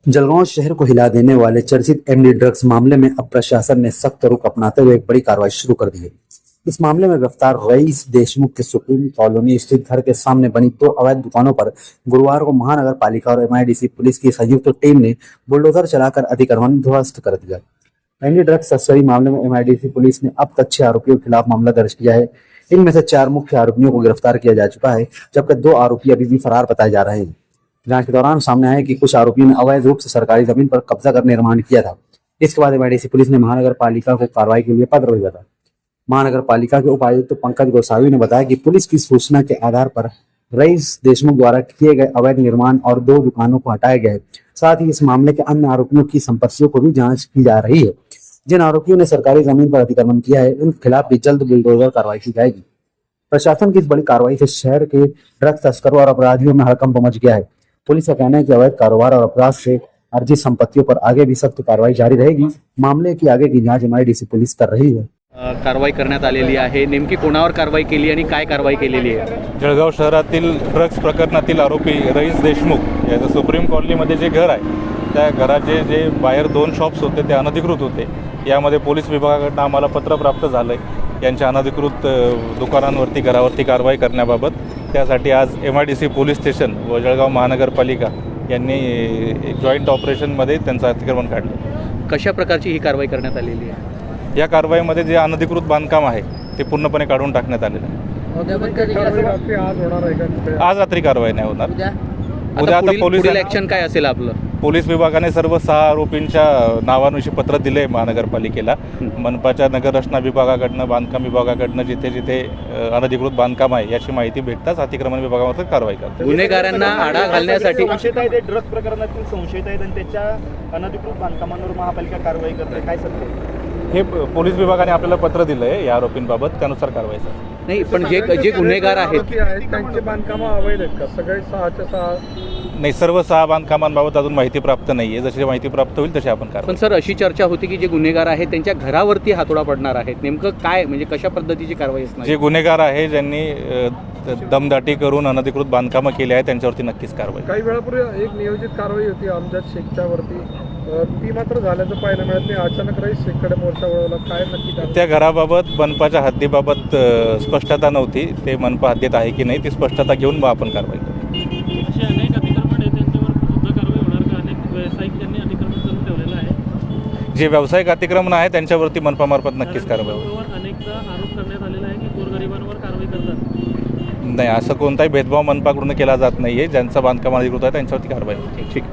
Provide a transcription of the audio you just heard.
जलगांव शहर को हिला देने वाले चर्चित एमडी ड्रग्स मामले में अब प्रशासन ने सख्त रुख अपनाते हुए एक बड़ी कार्रवाई शुरू कर दी है। इस मामले में गिरफ्तार रईस देशमुख के सुप्रीम कॉलोनी स्थित घर के सामने बनी 2 अवैध दुकानों पर गुरुवार को महानगर पालिका और एमआईडीसी पुलिस की संयुक्त टीम ने बुलडोजर चलाकर अतिक्रमण ध्वस्त कर दिया। एमडी ड्रग्स तस्करी मामले में एमआईडीसी पुलिस ने अब तक 6 आरोपियों के खिलाफ मामला दर्ज किया है। इनमें से 4 मुख्य आरोपियों को गिरफ्तार किया जा चुका है, जबकि 2 आरोपी अभी भी फरार बताए जा रहे हैं। जांच के दौरान सामने आया कि कुछ आरोपियों ने अवैध रूप से सरकारी जमीन पर कब्जा कर निर्माण किया था। इसके बाद एमआईडीसी पुलिस ने महानगर पालिका को कार्रवाई के लिए पत्र भेजा था। महानगर पालिका के उपायुक्त पंकज गोसावी ने बताया कि पुलिस की सूचना के आधार पर रईस देशमुख द्वारा किए गए अवैध निर्माण और 2 दुकानों को हटाया गया है। साथ ही इस मामले के अन्य आरोपियों की संपत्तियों को भी जांच की जा रही है। जिन आरोपियों ने सरकारी जमीन पर अतिक्रमण किया है, उनके खिलाफ भी जल्द बुलडोजर कार्रवाई की जाएगी। प्रशासन की इस बड़ी कार्रवाई से शहर के ड्रग्स तस्करों और अपराधियों में हड़कंप मच गया है। पुलिस का कहना है कि अवैध कारोबार और अपराध से अर्जित संपत्तियों पर आगे भी सख्त कार्रवाई जारी रहेगी। मामले की आगे की जांच एमआईडीसी पुलिस कर रही है। कारवाई करण्यात आलेली आहे। नेमकी कोणावर कारवाई केली आणि काय कारवाई केलेली आहे? जळगाव शहरातील ड्रग्स प्रकरणातील आरोपी रईस देशमुख याचं सुप्रीम कॉलनीमध्ये जे घर आहे त्या घराचे जे बाहेर 2 शॉप्स होते ते अनधिकृत होते। यामध्ये पोलीस विभागाकडून आम्हाला पत्र प्राप्त झालं आहे यांच्या अनधिकृत दुकानांवरती घरावरती कारवाई करण्याबाबत। त्यासाठी आज एमआयडीसी पोलीस स्टेशन व जळगाव महानगरपालिका यांनी एक जॉईंट ऑपरेशनमध्ये त्यांचं अतिक्रमण काढलं। कशा प्रकारची ही कारवाई करण्यात आलेली आहे? या कारवाईमध्ये जे अनधिकृत बांधकाम आहे ते पूर्णपणे काढून टाकण्यात आलेलं आहे। आज रात्री कारवाई नाही होणार। उद्या आता पुढील ॲक्शन काय असेल आपलं? पोलीस विभागाने सर्व 6 आरोपींच्या नावांविषयी पत्र दिले महानगरपालिकेला। मनपाच्या नगररचना विभागाकडनं, बांधकाम विभागाकडनं जिथे जिथे अनधिकृत बांधकाम आहे याची माहिती भेटताच अतिक्रमण विभागावर कारवाई करतात। गुन्हेगारांना आळा घालण्यासाठी संशयित आहेत, ड्रग्स प्रकरणातील संशयित आहेत आणि त्याच्या अनधिकृत बांधकामांवर महापालिका कारवाई करते, काय सत्य? हे पोलीस विभागाने आपल्याला पत्र दिलं आहे या आरोपींबाबत, त्यानुसार कारवाई सर। नाही, पण जे गुन्हेगार आहेत त्यांची बांधकामं अवैध आहेत का? सगळे 6च्या 6 नाही, सर्व 6 बांधकामांबाबत अजून माहिती प्राप्त नाही आहे। जशी माहिती प्राप्त होईल तशी आपण कारवाई। पण सर, अशी चर्चा होती की जे गुन्हेगार आहेत त्यांच्या घरावरती हातोडा पडणार आहेत। नेमकं काय, म्हणजे कशा पद्धतीची कारवाई असणार? जे गुन्हेगार आहे ज्यांनी दमदाटी करून अनधिकृत बांधकामं केली आहेत त्यांच्यावरती नक्कीच कारवाई। काही वेळापूर्वी एक नियोजित कारवाई होती अमजद शेखच्या वरती, ती मात्र झाल्याचं पाहायला मिळत नाही। अचानक रईस शेखकडे मोर्चा वळवला, काय नक्की? त्या घराबाबत मनपाच्या हद्दीबाबत स्पष्टता नव्हती। ते मनपा हद्दीत आहे की नाही ती स्पष्टता घेऊन आपण कारवाई करू। असे अनेक अतिक्रमण आहे त्यांच्यावर सुद्धा कारवाई होणार का? अनेक व्यावसायिक ज्यांनी अतिक्रमण करून ठेवलेलं आहे, जे व्यावसायिक अतिक्रमण आहे त्यांच्यावरती मनपामार्फत नक्कीच कारवाई होईल। अनेकदा आरोप करण्यात आलेला आहे की गोरगरिबांवर कारवाई करतात। नाही, असं कोणताही भेदभाव मनपाकडून केला जात नाही आहे। ज्यांचं बांधकाम अधिकृत आहे त्यांच्यावरती कारवाई होईल। ठीक.